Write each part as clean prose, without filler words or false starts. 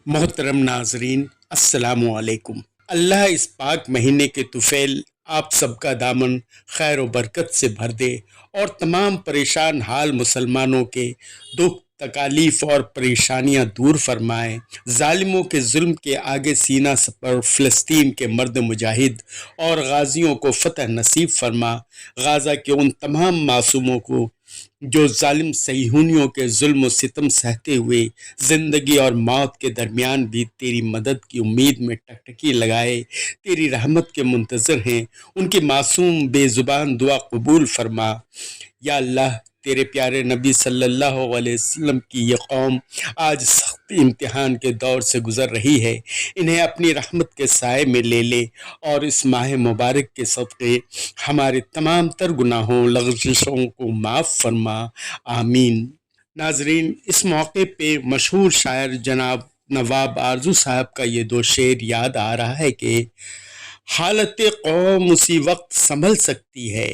मोहतरम नाजरीन, अस्सलामु अलैकुम। अल्लाह इस पाक महीने के तुफैल आप सबका दामन खैर व बरकत से भर दे और तमाम परेशान हाल मुसलमानों के दुख तकालीफ और परेशानियां दूर फरमाए। जालिमों के जुल्म के आगे सीना पर फ़लस्तीन के मर्द मुजाहिद और गाजियों को फतह नसीब फरमा। गाज़ा के उन तमाम मासूमों को जो जालिम सहीहूनियों के जुल्म व सितम सहते हुए ज़िंदगी और मौत के दरमियान भी तेरी मदद की उम्मीद में टकटकी लगाए तेरी रहमत के मुंतज़र हैं, उनकी मासूम बेज़ुबान दुआ कबूल फरमा। या अल्लाह, तेरे प्यारे नबी सल्लल्लाहु अलैहि वसल्लम की ये कौम आज सख्त इम्तिहान के दौर से गुज़र रही है। इन्हें अपनी रहमत के साए में ले ले और इस माह मुबारक के सदक़े हमारे तमाम तर गुनाहों लग़ज़िशों को माफ़ फरमा। आमीन। नाजरीन, इस मौके पे मशहूर शायर जनाब नवाब आरजू साहब का ये दो शेर याद आ रहा है कि हालत कौम उसी वक्त संभल सकती है,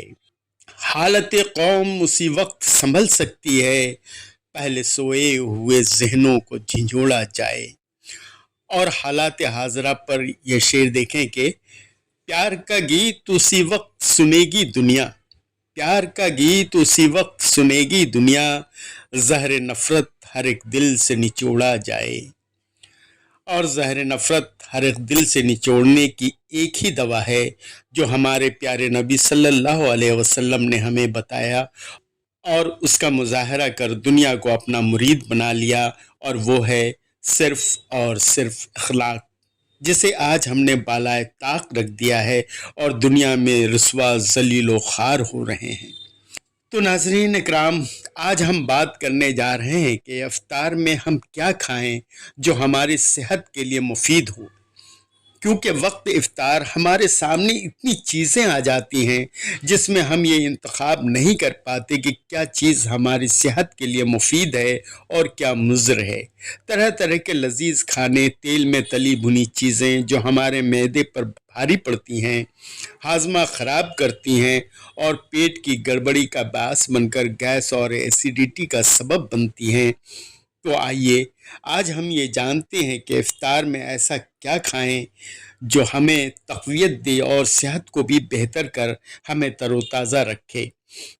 हालत कौम उसी वक्त संभल सकती है, पहले सोए हुए जहनों को झिंझोड़ा जाए। और हालात हाजरा पर यह शेर देखें कि प्यार का गीत उसी वक्त सुनेगी दुनिया, प्यार का गीत उसी वक्त सुनेगी दुनिया, ज़हर नफ़रत हर एक दिल से निचोड़ा जाए। और ज़हर नफ़रत हर एक दिल से निचोड़ने की एक ही दवा है जो हमारे प्यारे नबी सल्लल्लाहु अलैहि वसल्लम ने हमें बताया और उसका मुजाहरा कर दुनिया को अपना मुरीद बना लिया, और वो है सिर्फ़ और सिर्फ अखलाक, जिसे आज हमने बालाए ताक रख दिया है और दुनिया में रुसवा ज़लील व ख़ार हो रहे हैं। तो नाज़रीन इकराम, आज हम बात करने जा रहे हैं कि इफ्तार में हम क्या खाएं जो हमारी सेहत के लिए मुफीद हो, क्योंकि वक्त इफ्तार हमारे सामने इतनी चीज़ें आ जाती हैं जिसमें हम ये इंतखाब नहीं कर पाते कि क्या चीज़ हमारी सेहत के लिए मुफीद है और क्या मुज़र है। तरह तरह के लजीज खाने, तेल में तली भुनी चीज़ें जो हमारे मैदे पर भारी पड़ती हैं, हाजमा ख़राब करती हैं और पेट की गड़बड़ी का बास बनकर गैस और एसिडिटी का सबब बनती हैं। तो आइए आज हम ये जानते हैं कि इफ्तार में ऐसा क्या खाएं जो हमें तक़वियत दे और सेहत को भी बेहतर कर हमें तरोताज़ा रखे।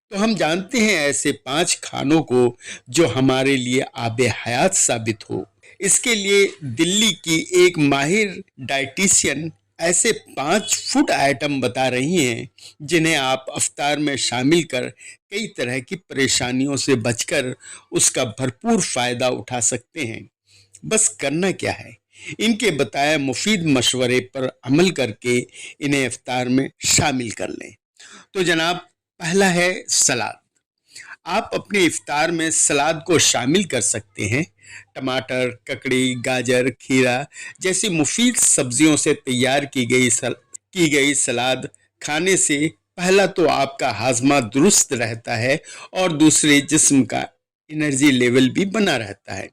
तो हम जानते हैं ऐसे 5 खानों को जो हमारे लिए आबे हयात साबित हो। इसके लिए दिल्ली की एक माहिर डाइटिशियन ऐसे 5 फूड आइटम बता रही हैं जिन्हें आप इफ्तार में शामिल कर कई तरह की परेशानियों से बचकर उसका भरपूर फ़ायदा उठा सकते हैं। बस करना क्या है, इनके बताए मुफीद मशवरे पर अमल करके इन्हें इफ्तार में शामिल कर लें। तो जनाब, पहला है सलाद। आप अपने इफ्तार में सलाद को शामिल कर सकते हैं। टमाटर, ककड़ी, गाजर, खीरा जैसी मुफीद सब्जियों से तैयार की गई सलाद खाने से पहला तो आपका हाजमा दुरुस्त रहता है और दूसरे जिस्म का एनर्जी लेवल भी बना रहता है।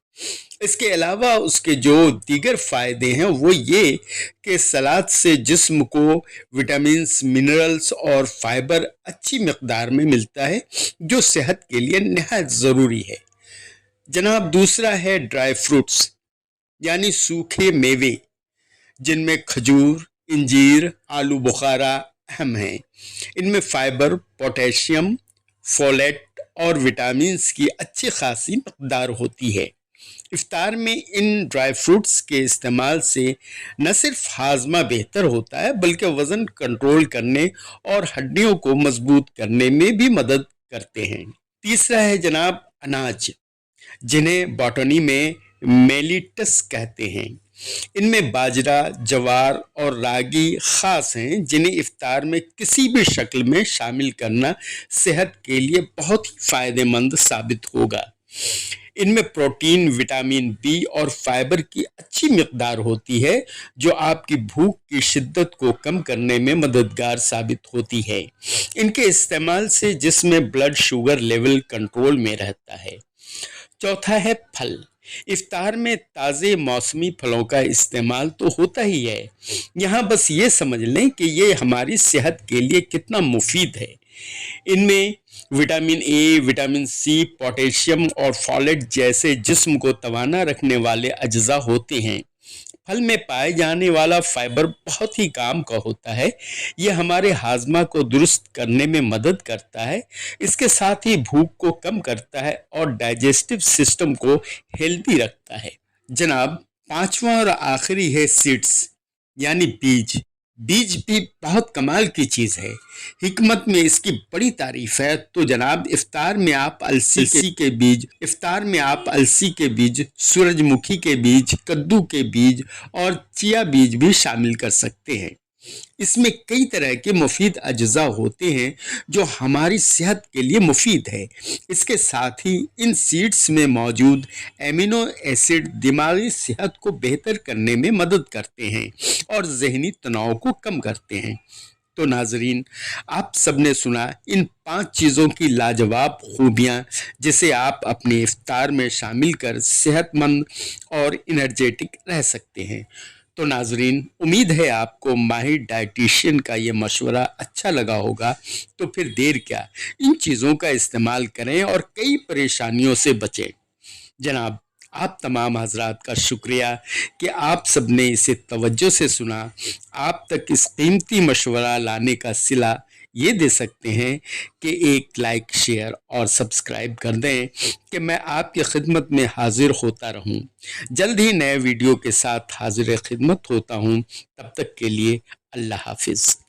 इसके अलावा उसके जो दीगर फ़ायदे हैं वो ये कि सलाद से जिस्म को विटामिन्स, मिनरल्स और फाइबर अच्छी मकदार में मिलता है जो सेहत के लिए निहायत ज़रूरी है। जनाब, दूसरा है ड्राई फ्रूट्स यानी सूखे मेवे, जिनमें खजूर, इंजीर, आलू बुखारा अहम हैं। इनमें फाइबर, पोटेशियम, फोलेट और विटामिन्स की अच्छी खासी मकदार होती है। इफ्तार में इन ड्राई फ्रूट्स के इस्तेमाल से न सिर्फ हाजमा बेहतर होता है बल्कि वज़न कंट्रोल करने और हड्डियों को मजबूत करने में भी मदद करते हैं। तीसरा है जनाब अनाज, जिन्हें बॉटनी में मेलिटस कहते हैं। इनमें बाजरा, जवार और रागी ख़ास हैं जिन्हें इफ्तार में किसी भी शक्ल में शामिल करना सेहत के लिए बहुत ही फ़ायदेमंद साबित होगा। इनमें प्रोटीन, विटामिन बी और फाइबर की अच्छी मकदार होती है जो आपकी भूख की शिद्दत को कम करने में मददगार साबित होती है। इनके इस्तेमाल से जिसमें ब्लड शुगर लेवल कंट्रोल में रहता है। चौथा है फल। इफ्तार में ताज़े मौसमी फलों का इस्तेमाल तो होता ही है, यहाँ बस ये समझ लें कि ये हमारी सेहत के लिए कितना मुफीद है। इनमें vitamin A, vitamin C, potassium और फोलेट जैसे जिस्म को तवाना रखने वाले अज्जा होते हैं। फल में पाए जाने वाला फाइबर बहुत ही काम का होता है। ये हमारे हाजमा को दुरुस्त करने में मदद करता है। इसके साथ ही भूख को कम करता है और डाइजेस्टिव सिस्टम को हेल्दी रखता है। जनाब, पांचवा और आखिरी है सीड्स यानी बीज। बीज भी बहुत कमाल की चीज है। हिकमत में इसकी बड़ी तारीफ है। तो जनाब, इफ्तार में आप अलसी के बीज, सूरजमुखी के बीज, कद्दू के बीज और चिया बीज भी शामिल कर सकते हैं। इसमें कई तरह के मुफीद अज्जा होते हैं जो हमारी सेहत के लिए मुफीद है। इसके साथ ही इन सीड्स में मौजूद एमिनो एसिड दिमागी सेहत को बेहतर करने में मदद करते हैं और जहनी तनाव को कम करते हैं। तो नाजरीन, आप सबने सुना इन 5 चीज़ों की लाजवाब खूबियाँ जिसे आप अपने इफ्तार में शामिल कर सेहतमंद और एनर्जेटिक रह सकते हैं। तो नाजरीन, उम्मीद है आपको माहिर डाइटिशियन का ये मशवरा अच्छा लगा होगा। तो फिर देर क्या, इन चीज़ों का इस्तेमाल करें और कई परेशानियों से बचें। जनाब, आप तमाम हजरात का शुक्रिया कि आप सबने इसे तवज्जो से सुना। आप तक इस कीमती मशवरा लाने का सिला ये दे सकते हैं कि एक लाइक, शेयर और सब्सक्राइब कर दें कि मैं आपकी खिदमत में हाजिर होता रहूं। जल्द ही नए वीडियो के साथ हाजिर खिदमत होता हूं। तब तक के लिए अल्लाह हाफिज़।